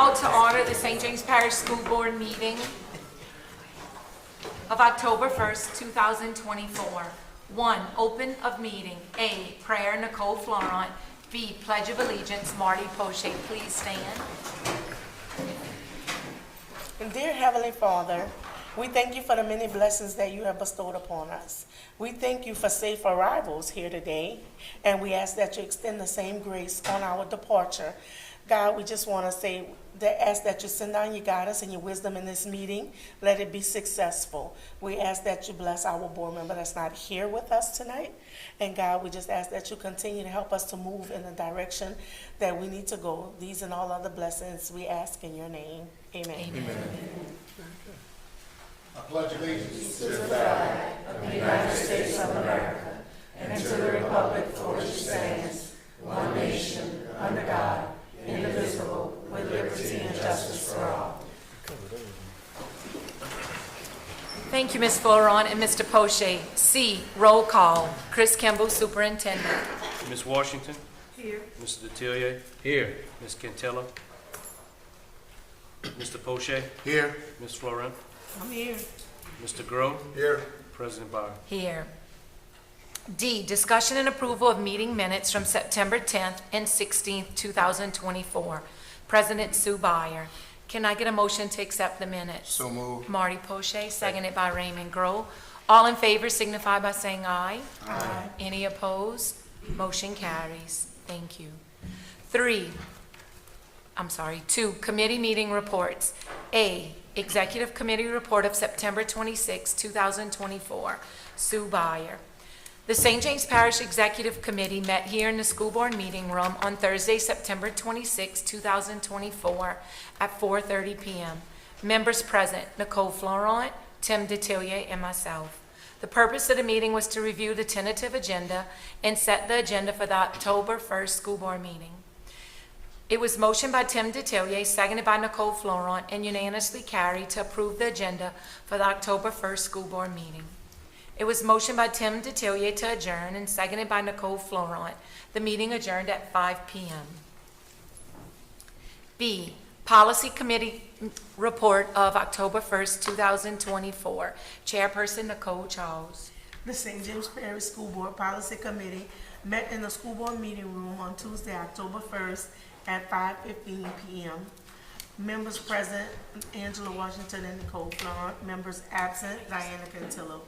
call to order the St. James Parish School Board meeting of October 1st, 2024. 1, open of meeting. A, prayer, Nicole Florent. B, pledge of allegiance, Marty Poche. Please stand. Dear Heavenly Father, we thank you for the many blessings that you have bestowed upon us. We thank you for safe arrivals here today, and we ask that you extend the same grace on our departure. God, we just want to ask that you send down your guidance and your wisdom in this meeting. Let it be successful. We ask that you bless our board member that's not here with us tonight. And God, we just ask that you continue to help us to move in the direction that we need to go. These and all other blessings we ask in your name. Amen. Amen. I pledge allegiance To the flag of the United States of America and to the republic for which it stands, one nation, under God, indivisible, with liberty and justice for all. Thank you, Ms. Florent and Mr. Poche. C, roll call. Chris Kimball, Superintendent. Ms. Washington? Here. Mr. Detillier? Here. Ms. Cantella? Mr. Poche? here. Ms. Florent? I'm here. Mr. Groh? Here. President Bauer. Here. D, discussion and approval of meeting minutes from September 10th and 16th, 2024. President Sue Byer. Can I get a motion to accept the minutes? So moved. Marty Poche, seconded by Raymond Groh. All in favor signify by saying aye. Aye. Any opposed? Motion carries. Thank you. 2, committee meeting reports. A, Executive Committee Report of September 26, 2024. Sue Byer. The St. James Parish Executive Committee met here in the school board meeting room on Thursday, September 26, 2024 at 4:30 p.m. Members present, Nicole Florent, Tim Detillier, and myself. The purpose of the meeting was to review the tentative agenda and set the agenda for the October 1st school board meeting. It was motioned by Tim Detillier, seconded by Nicole Florent, and unanimously carried to approve the agenda for the October 1st school board meeting. It was motioned by Tim Detillier to adjourn and seconded by Nicole Florent. The meeting adjourned at 5 p.m. B, Policy Committee Report of October 1st, 2024. Chairperson Nicole Charles. The St. James Parish School Board Policy Committee met in the school board meeting room on Tuesday, October 1st at 5:15 p.m. Members present, Angela Washington and Nicole Florent. Members absent, Diana Cantillo.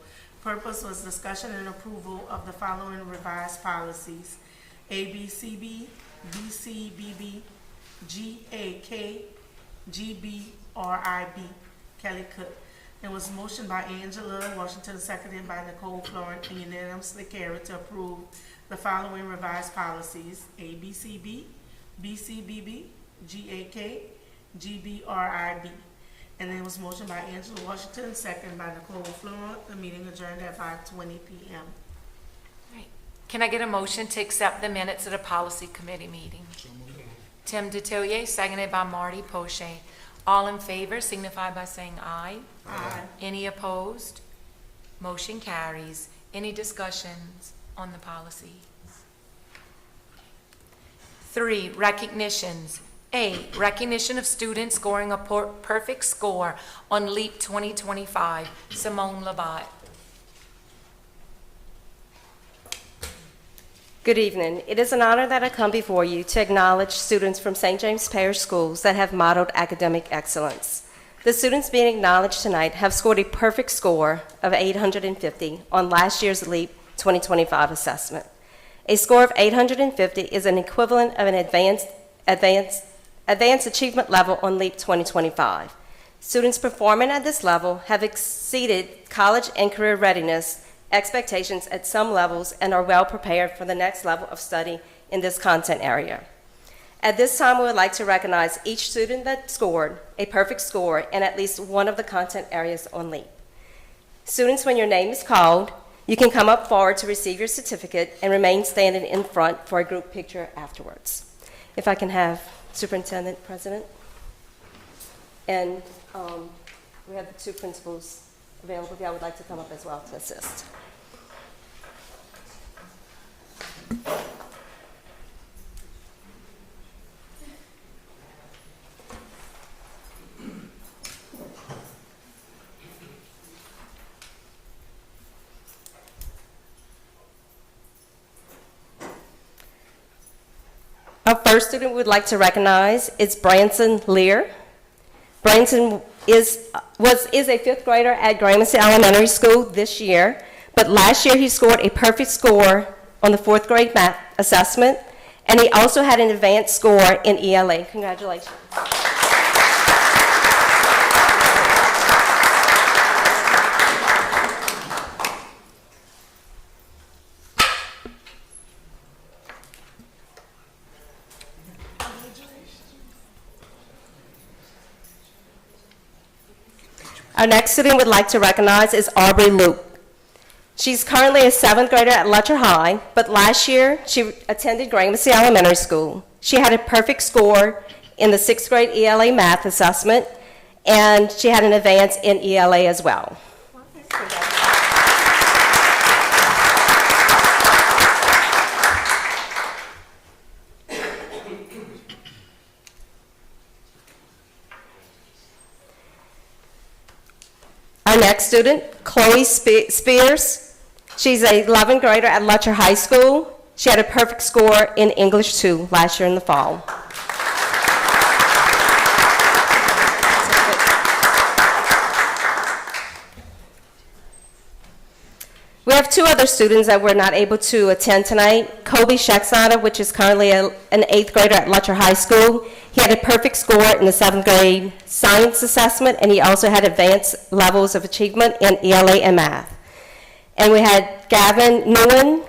Purpose was discussion and approval of the following revised policies: ABCB, BCBB, GAK, GBRIB. Kelly Cook. It was motioned by Angela Washington, seconded by Nicole Florent, and unanimously carried to approve the following revised policies: ABCB, BCBB, GAK, GBRIB. And it was motioned by Angela Washington, seconded by Nicole Florent. The meeting adjourned at 5:20 p.m. Right. Can I get a motion to accept the minutes of the Policy Committee meeting? Tim Detillier, seconded by Marty Poche. All in favor signify by saying aye. Aye. Any opposed? Motion carries. Any discussions on the policies? 3, recognitions. A, recognition of students scoring a perfect score on LEAP 2025. Simone Labatt. Good evening. It is an honor that I come before you to acknowledge students from St. James Parish Schools that have modeled academic excellence. The students being acknowledged tonight have scored a perfect score of 850 on last year's LEAP 2025 assessment. A score of 850 is an equivalent of an advanced achievement level on LEAP 2025. Students performing at this level have exceeded college and career readiness expectations at some levels and are well prepared for the next level of study in this content area. At this time, we would like to recognize each student that scored a perfect score in at least one of the content areas on LEAP. Students, when your name is called, you can come up forward to receive your certificate and remain standing in front for a group picture afterwards. If I can have Superintendent President, and we have the 2 principals available. If y'all would like to come up as well to assist. first student we would like to recognize is Branson Lear. Branson is a fifth grader at Gramercy Elementary School this year, but last year he scored a perfect score on the fourth grade math assessment, and he also had an advanced score in ELA. Congratulations. Our next student we'd like to recognize is Aubrey Luke. She's currently a seventh grader at Letcher High, but last year she attended Gramercy Elementary School. She had a perfect score in the sixth grade ELA math assessment, and she had an advance in ELA as well. Our next student, Chloe Spears. She's a 11th grader at Letcher High School. She had a perfect score in English 2 last year in the fall. We have two other students that were not able to attend tonight. Kobe Schecksnyder, which is currently an 8th grader at Letcher High School. He had a perfect score in the 7th grade science assessment, and he also had advanced levels of achievement in ELA and math. And we had Gavin Nguyen,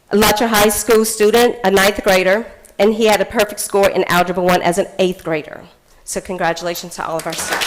a Letcher High School student, a 9th grader, and he had a perfect score in Algebra 1 as an 8th grader. So congratulations to all of our students.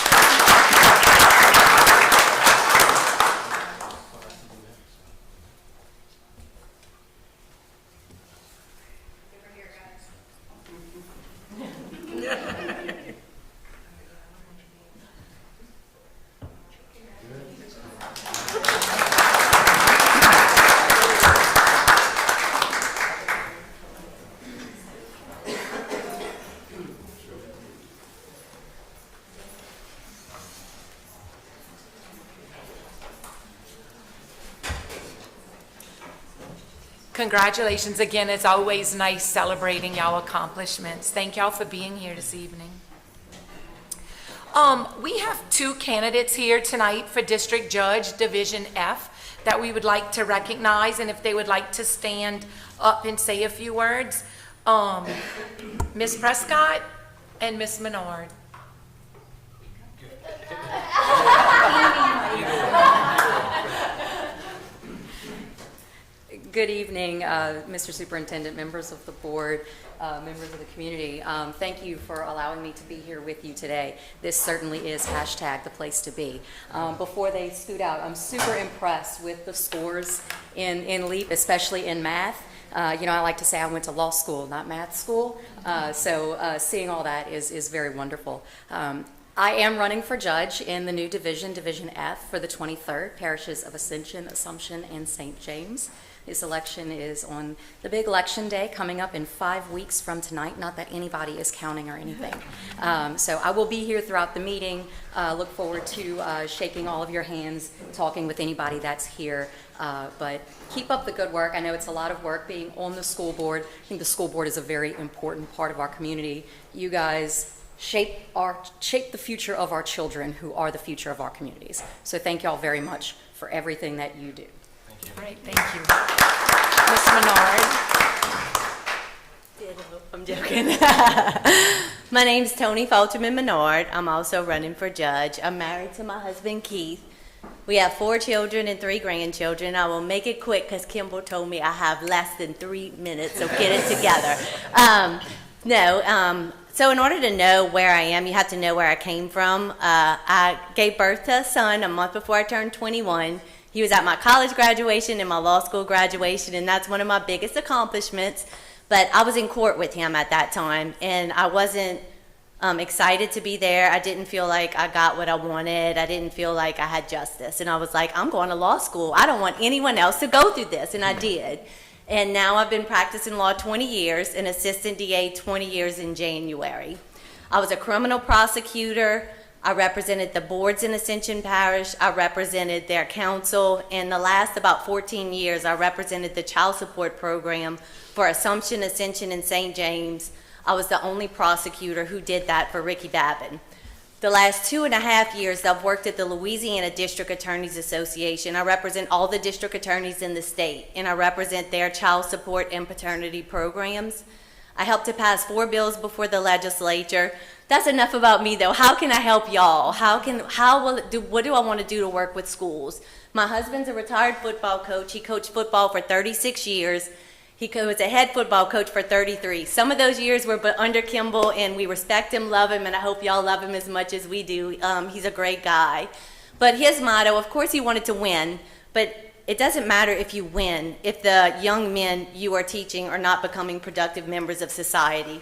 Congratulations again. It's always nice celebrating y'all accomplishments. Thank y'all for being here this evening. We have two candidates here tonight for District Judge Division F that we would like to recognize, and if they would like to stand up and say a few words. Ms. Prescott and Ms. Menard. Good evening, Mr. Superintendent, members of the board, members of the community. Thank you for allowing me to be here with you today. This certainly is # the place to be. Before they scoot out, I'm super impressed with the scores in LEAP, especially in math. You know, I like to say I went to law school, not math school. So seeing all that is very wonderful. I am running for judge in the new division, Division F, for the 23rd parishes of Ascension, Assumption, and St. James. This election is on the big election day coming up in 5 weeks from tonight. Not that anybody is counting or anything. So I will be here throughout the meeting. Look forward to shaking all of your hands, talking with anybody that's here. But keep up the good work. I know it's a lot of work being on the school board. I think the school board is a very important part of our community. You guys shape the future of our children, who are the future of our communities. So thank y'all very much for everything that you do. All right, thank you. Ms. Menard. I'm joking. My name's Tony Falterman Menard. I'm also running for judge. I'm married to my husband, Keith. We have 4 children and 3 grandchildren. I will make it quick because Kimball told me I have less than 3 minutes, so get it together. So in order to know where I am, you have to know where I came from. I gave birth to a son a month before I turned 21. He was at my college graduation and my law school graduation, and that's one of my biggest accomplishments. But I was in court with him at that time, and I wasn't excited to be there. I didn't feel like I got what I wanted. I didn't feel like I had justice. And I was like, I'm going to law school. I don't want anyone else to go through this, and I did. And now I've been practicing law 20 years, and assistant DA 20 years in January. I was a criminal prosecutor. I represented the boards in Ascension Parish. I represented their council. In the last about 14 years, I represented the child support program for Assumption, Ascension, and St. James. I was the only prosecutor who did that for Ricky Babin. The last 2.5 years, I've worked at the Louisiana District Attorneys Association. I represent all the district attorneys in the state, and I represent their child support and paternity programs. I helped to pass 4 bills before the legislature. That's enough about me, though. How can I help y'all? What do I want to do to work with schools? My husband's a retired football coach. He coached football for 36 years. He was a head football coach for 33. Some of those years were under Kimball, and we respect him, love him, and I hope y'all love him as much as we do. He's a great guy. But his motto, of course he wanted to win, but it doesn't matter if you win if the young men you are teaching are not becoming productive members of society.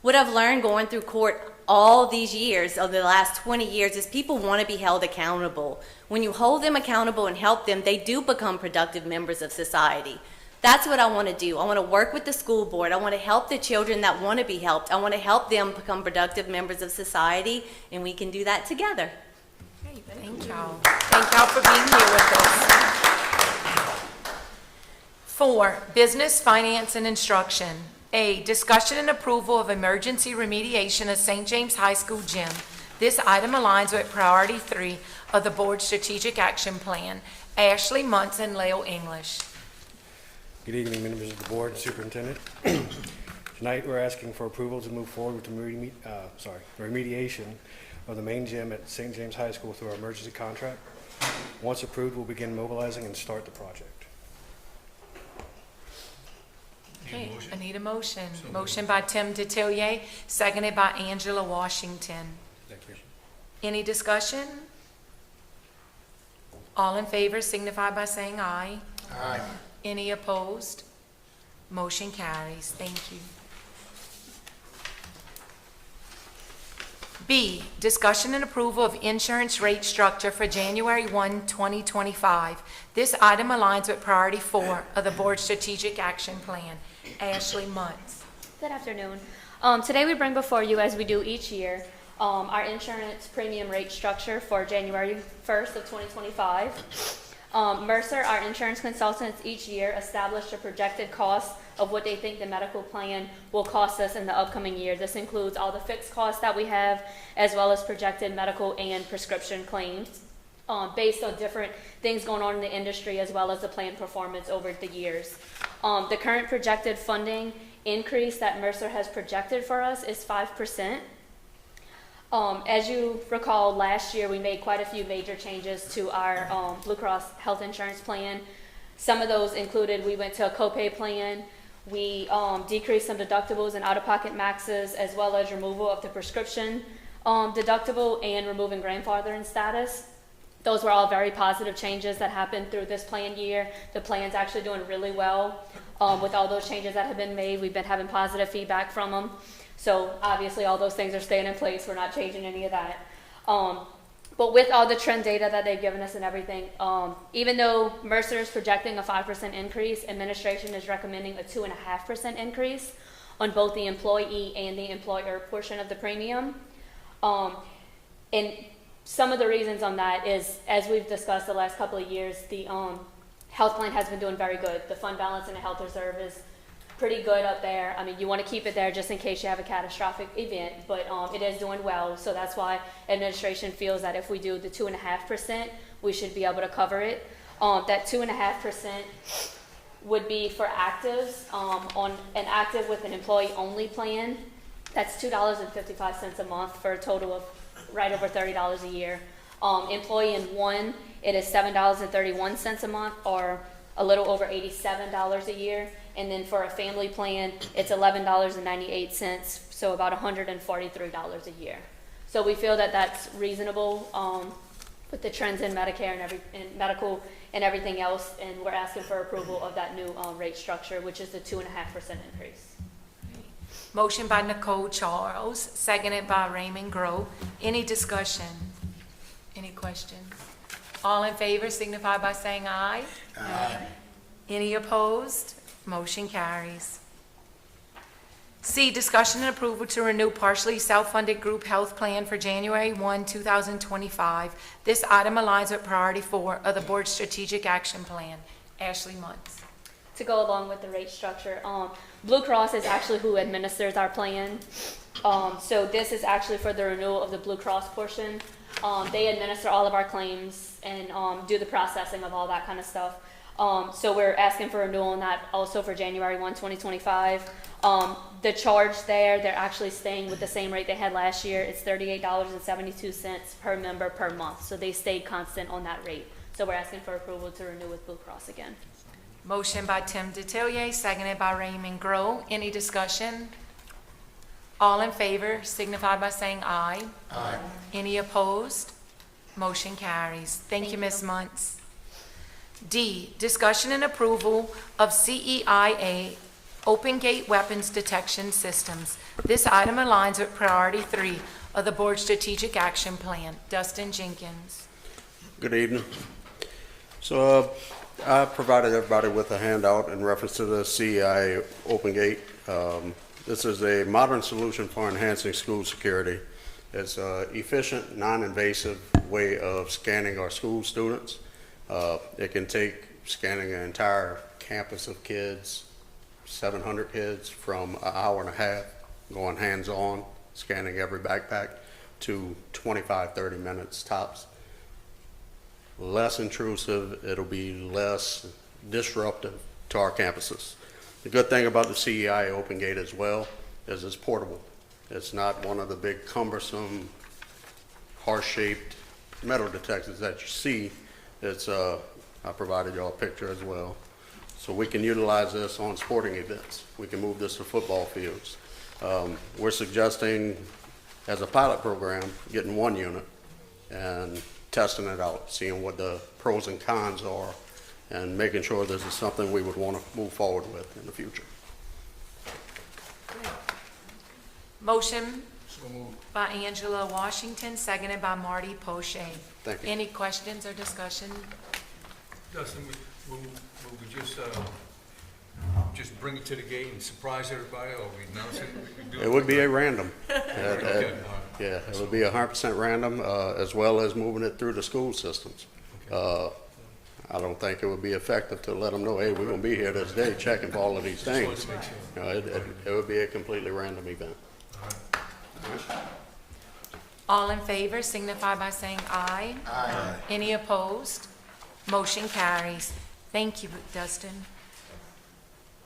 What I've learned going through court all these years, of the last 20 years, is people want to be held accountable. When you hold them accountable and help them, they do become productive members of society. That's what I want to do. I want to work with the school board. I want to help the children that want to be helped. I want to help them become productive members of society, and we can do that together. Thank y'all. Thank y'all for being here with us. 4, business, finance, and instruction. A, discussion and approval of emergency remediation of St. James High School gym. This item aligns with priority 3 of the board's strategic action plan. Ashley Muntz and Leo English. Good evening, members of the board and superintendent. Tonight, we're asking for approval to move forward with the remediation of the main gym at St. James High School through our emergency contract. Once approved, we'll begin mobilizing and start the project. Okay, I need a motion. Motion by Tim Detillier, seconded by Angela Washington. Thank you. Any discussion? All in favor signify by saying aye. Aye. Any opposed? Motion carries. Thank you. B, discussion and approval of insurance rate structure for January 1, 2025. This item aligns with priority 4 of the board's strategic action plan. Ashley Muntz. Good afternoon. Today we bring before you, as we do each year, our insurance premium rate structure for January 1st of 2025. Mercer, our insurance consultants, each year establish a projected cost of what they think the medical plan will cost us in the upcoming year. This includes all the fixed costs that we have, as well as projected medical and prescription claims, based on different things going on in the industry, as well as the plan performance over the years. The current projected funding increase that Mercer has projected for us is 5%. As you recall, last year we made quite a few major changes to our Blue Cross health insurance plan. Some of those included, we went to a copay plan, we decreased some deductibles and out-of-pocket maxes, as well as removal of the prescription deductible and removing grandfathering status. Those were all very positive changes that happened through this plan year. The plan's actually doing really well with all those changes that have been made. We've been having positive feedback from them. So obviously all those things are staying in place. We're not changing any of that. But with all the trend data that they've given us and everything, even though Mercer is projecting a 5% increase, administration is recommending a 2.5% increase on both the employee and the employer portion of the premium. And some of the reasons on that is, as we've discussed the last couple of years, the health plan has been doing very good. The fund balance in the health reserve is pretty good up there. I mean, you want to keep it there just in case you have a catastrophic event, but it is doing well. So that's why administration feels that if we do the 2.5%, we should be able to cover it. That 2.5% would be for actives. On an active with an employee-only plan, that's $2.55 a month for a total of right over $30 a year. Employee in one, it is $7.31 a month, or a little over $87 a year. And then for a family plan, it's $11.98, so about $143 a year. So we feel that that's reasonable with the trends in Medicare and medical and everything else, and we're asking for approval of that new rate structure, which is the 2.5% increase. Motion by Nicole Charles, seconded by Raymond Groh. Any discussion? Any questions? All in favor signify by saying aye. Aye. Any opposed? Motion carries. C, discussion and approval to renew partially self-funded group health plan for January 1, 2025. This item aligns with priority 4 of the board's strategic action plan. Ashley Muntz. To go along with the rate structure, Blue Cross is actually who administers our plan. So this is actually for the renewal of the Blue Cross portion. They administer all of our claims and do the processing of all that kind of stuff. So we're asking for renewal on that also for January 1, 2025. The charge there, they're actually staying with the same rate they had last year. It's $38.72 per member per month. So they stayed constant on that rate. So we're asking for approval to renew with Blue Cross again. Motion by Tim DeTillier, seconded by Raymond Grow. Any discussion? All in favor signify by saying aye. Aye. Any opposed? Motion carries. Thank you, Ms. Muntz. D, discussion and approval of CEIA Open Gate Weapons Detection Systems. This item aligns with Priority 3 of the Board Strategic Action Plan. Dustin Jenkins. Good evening. So I provided everybody with a handout in reference to the CEI Open Gate. This is a modern solution for enhancing school security. It's an efficient, non-invasive way of scanning our school students. It can take scanning an entire campus of kids, 700 kids, from an hour and a half, going hands-on, scanning every backpack, to 25, 30 minutes tops. Less intrusive, it'll be less disruptive to our campuses. The good thing about the CEI Open Gate as well is it's portable. It's not one of the big cumbersome, horse-shaped metal detectors that you see. It's, I provided y'all a picture as well. So we can utilize this on sporting events. We can move this to football fields. We're suggesting, as a pilot program, getting 1 unit and testing it out, seeing what the pros and cons are, and making sure this is something we would want to move forward with in the future. Motion by Angela Washington, seconded by Marty Poche. Thank you. Any questions or discussion? Dustin, will we just bring it to the gate and surprise everybody, or we announce it? We do It would be a random. Okay, all right. Yeah, it would be 100% random, as well as moving it through the school systems. I don't think it would be effective to let them know, hey, we're going to be here this day checking for all of these things. It would be a completely random event. All in favor signify by saying aye. Aye. Any opposed? Motion carries. Thank you, Dustin.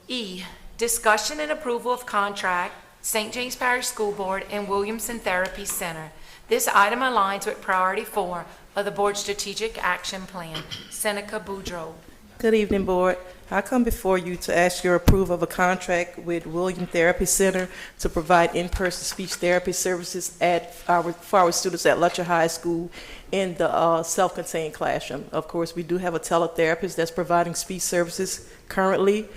E, discussion and approval of contract, St. James Parish School Board and Williamson Therapy Center. This item aligns with Priority 4 of the Board Strategic Action Plan. Seneca Boudreau. Good evening, Board. I come before you to ask your approval of a contract with William Therapy Center to provide in-person speech therapy services for our students at Lutcher High School in the self-contained classroom. Of course, we do have a teletherapist that's providing speech services currently,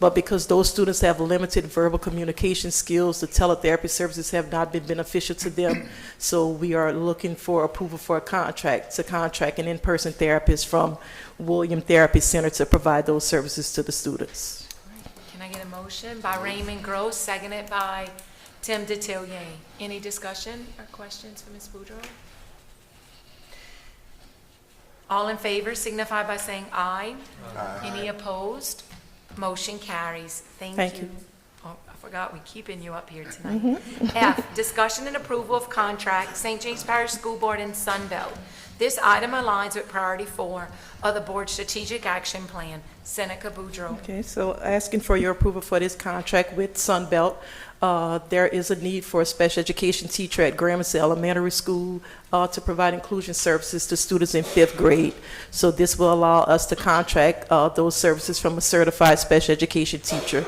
but because those students have limited verbal communication skills, the teletherapy services have not been beneficial to them. So we are looking for approval for a contract to contract an in-person therapist from William Therapy Center to provide those services to the students. Can I get a motion by Raymond Gross, seconded by Tim DeTillier? Any discussion or questions for Ms. Boudreau? All in favor signify by saying aye. Aye. Any opposed? Motion carries. Thank you. Oh, I forgot we're keeping you up here tonight. F, discussion and approval of contract, St. James Parish School Board and Sunbelt. This item aligns with Priority 4 of the Board Strategic Action Plan. Seneca Boudreau. Okay, so asking for your approval for this contract with Sunbelt. There is a need for a special education teacher at Gramercy Elementary School to provide inclusion services to students in 5th grade. So this will allow us to contract those services from a certified special education teacher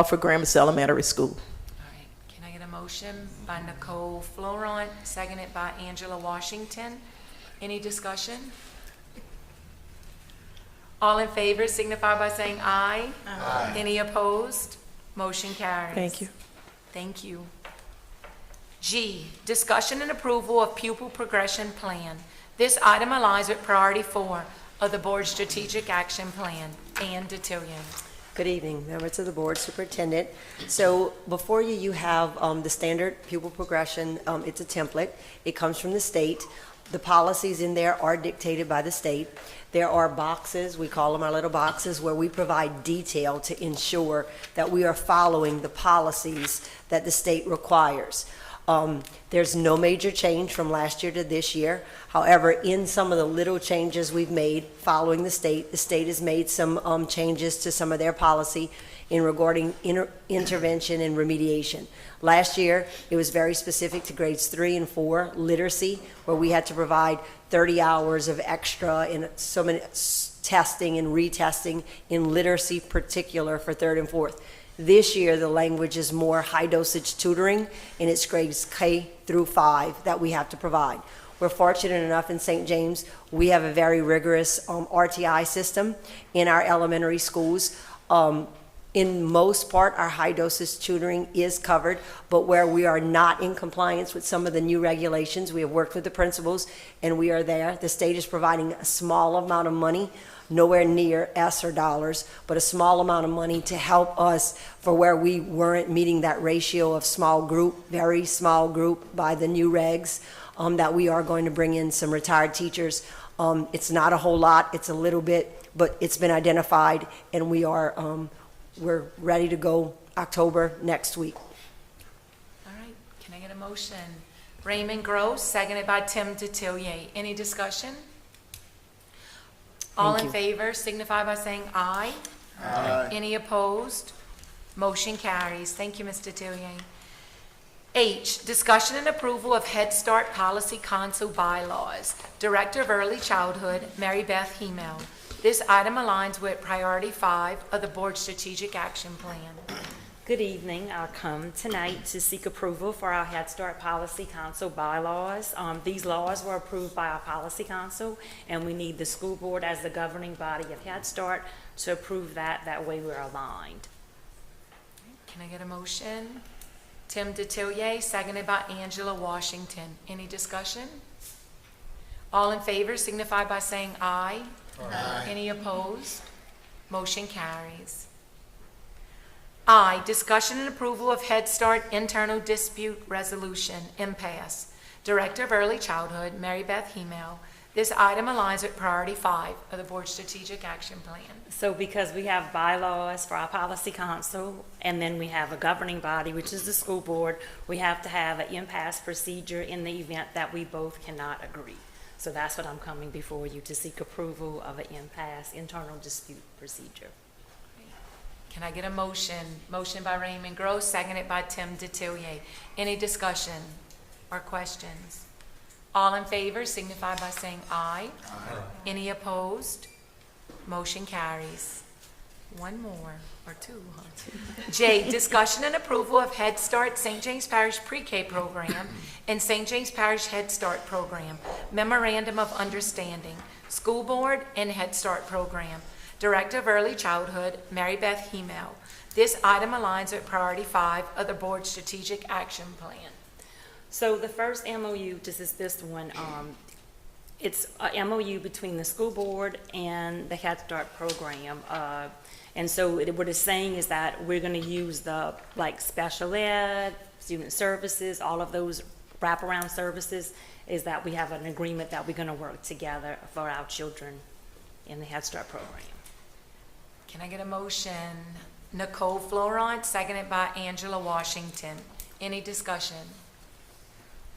for Gramercy Elementary School. All right. Can I get a motion by Nicole Florent, seconded by Angela Washington? Any discussion? All in favor signify by saying aye. Aye. Any opposed? Motion carries. Thank you. Thank you. G, discussion and approval of pupil progression plan. This item aligns with Priority 4 of the Board Strategic Action Plan. Ann DeTillier. Good evening, members of the board, superintendent. So before you, you have the standard pupil progression. It's a template. It comes from the state. The policies in there are dictated by the state. There are boxes, we call them our little boxes, where we provide detail to ensure that we are following the policies that the state requires. There's no major change from last year to this year. However, in some of the little changes we've made following the state has made some changes to some of their policy in regarding intervention and remediation. Last year, it was very specific to grades 3 and 4 literacy, where we had to provide 30 hours of extra in so many testing and retesting in literacy particular for 3rd and 4th. This year, the language is more high-dosage tutoring, and it's grades K through 5 that we have to provide. We're fortunate enough in St. James, we have a very rigorous RTI system in our elementary schools. In most part, our high-dosage tutoring is covered, but where we are not in compliance with some of the new regulations, we have worked with the principals, and we are there. The state is providing a small amount of money, nowhere near S or dollars, but a small amount of money to help us for where we weren't meeting that ratio of small group, very small group by the new regs, that we are going to bring in some retired teachers. It's not a whole lot, it's a little bit, but it's been identified, and we're ready to go October next week. All right, can I get a motion? Raymond Gross, seconded by Tim Detillier. Any discussion? All in favor signify by saying aye. Aye. Any opposed? Motion carries. Thank you, Mr. Detillier. H, discussion and approval of Head Start Policy Council bylaws. Director of Early Childhood, Mary Beth Hemel. This item aligns with Priority 5 of the Board's Strategic Action Plan. Good evening. I come tonight to seek approval for our Head Start Policy Council bylaws. These laws were approved by our Policy Council, and we need the school board as the governing body of Head Start to approve that. That way we're aligned. Can I get a motion? Tim Detillier, seconded by Angela Washington. Any discussion? All in favor signify by saying aye. Aye. Any opposed? Motion carries. I, discussion and approval of Head Start Internal Dispute Resolution, impasse. Director of Early Childhood, Mary Beth Hemel. This item aligns with Priority 5 of the Board's Strategic Action Plan. So because we have bylaws for our Policy Council, and then we have a governing body, which is the school board, we have to have an impasse procedure in the event that we both cannot agree. So that's what I'm coming before you to seek approval of an impasse internal dispute procedure. Can I get a motion? Motion by Raymond Gross, seconded by Tim Detillier. Any discussion or questions? All in favor signify by saying aye. Aye. Any opposed? Motion carries. One more, or two. J, discussion and approval of Head Start St. James Parish Pre-K program and St. James Parish Head Start program. Memorandum of Understanding. School Board and Head Start program. Director of Early Childhood, Mary Beth Hemel. This item aligns with Priority 5 of the Board's Strategic Action Plan. So the first MOU, this one, it's a MOU between the school board and the Head Start program. And so what it's saying is that we're going to use the special ed, student services, all of those wraparound services, is that we have an agreement that we're going to work together for our children in the Head Start program. Can I get a motion? Nicole Florent, seconded by Angela Washington. Any discussion?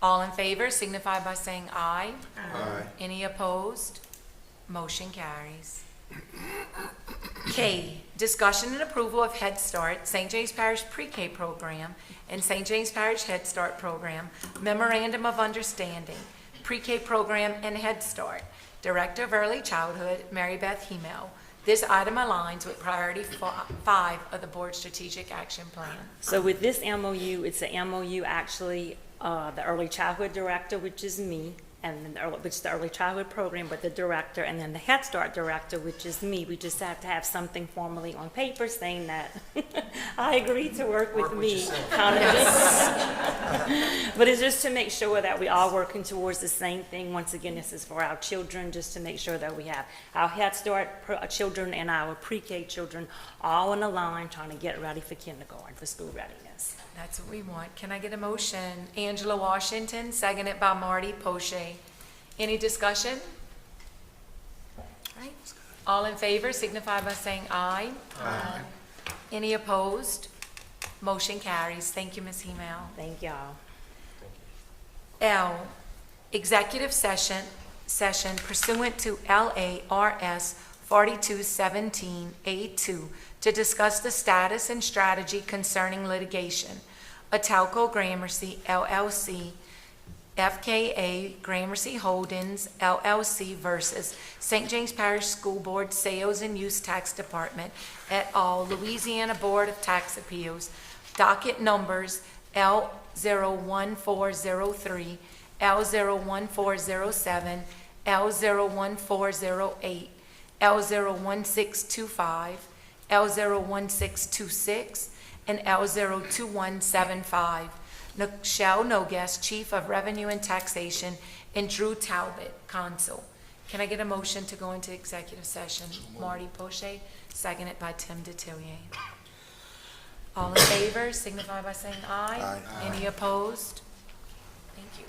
All in favor signify by saying aye. Aye. Any opposed? Motion carries. K, discussion and approval of Head Start, St. James Parish Pre-K program and St. James Parish Head Start program. Memorandum of Understanding. Pre-K program and Head Start. Director of Early Childhood, Mary Beth Hemel. This item aligns with Priority 5 of the Board's Strategic Action Plan. So with this MOU, it's a MOU actually, the Early Childhood Director, which is me, and then which is the Early Childhood Program, but the Director, and then the Head Start Director, which is me. We just have to have something formally on paper saying that I agree to work with me. But it's just to make sure that we are working towards the same thing. Once again, this is for our children, just to make sure that we have our Head Start children and our Pre-K children all in a line trying to get ready for kindergarten, for school readiness. That's what we want. Can I get a motion? Angela Washington, seconded by Marty Poche. Any discussion? All right. All in favor signify by saying aye. Aye. Any opposed? Motion carries. Thank you, Ms. Hemel. Thank y'all. L, executive session pursuant to LARS 4217A2 to discuss the status and strategy concerning litigation. Atalco Gramercy LLC, FKA Gramercy Holdings LLC versus St. James Parish School Board Sales and Use Tax Department et al., Louisiana Board of Tax Appeals, docket numbers L01403, L01407, L01408, L01625, L01626, and L02175. Michelle Nogas, Chief of Revenue and Taxation, and Drew Talbot, Consul. Can I get a motion to go into executive session? Marty Poche, seconded by Tim Detillier. All in favor, signify by saying aye. Aye. Any opposed? Thank you.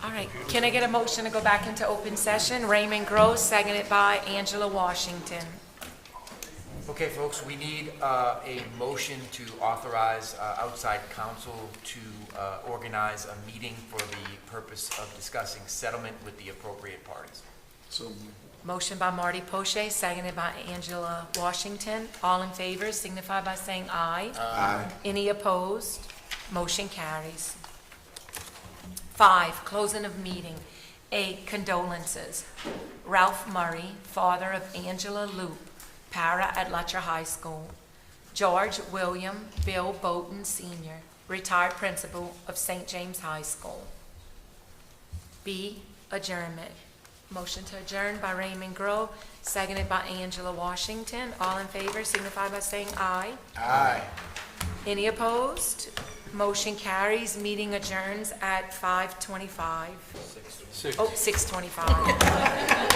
All right, can I get a motion to go back into open session? Raymond Gross, seconded by Angela Washington. Okay, folks, we need a motion to authorize outside counsel to organize a meeting for the purpose of discussing settlement with the appropriate parties. So Motion by Marty Poche, seconded by Angela Washington. All in favor signify by saying aye. Aye. Any opposed? Motion carries. 5, closing of meeting. A, condolences. Ralph Murray, father of Angela Loop, para at Letcher High School. George William Bill Bowden Sr., retired principal of St. James High School. B, adjournment. Motion to adjourn by Raymond Grove, seconded by Angela Washington. All in favor signify by saying aye. Aye. Any opposed? Motion carries. Meeting adjourns at 5:25. 6. Oh, 6:25.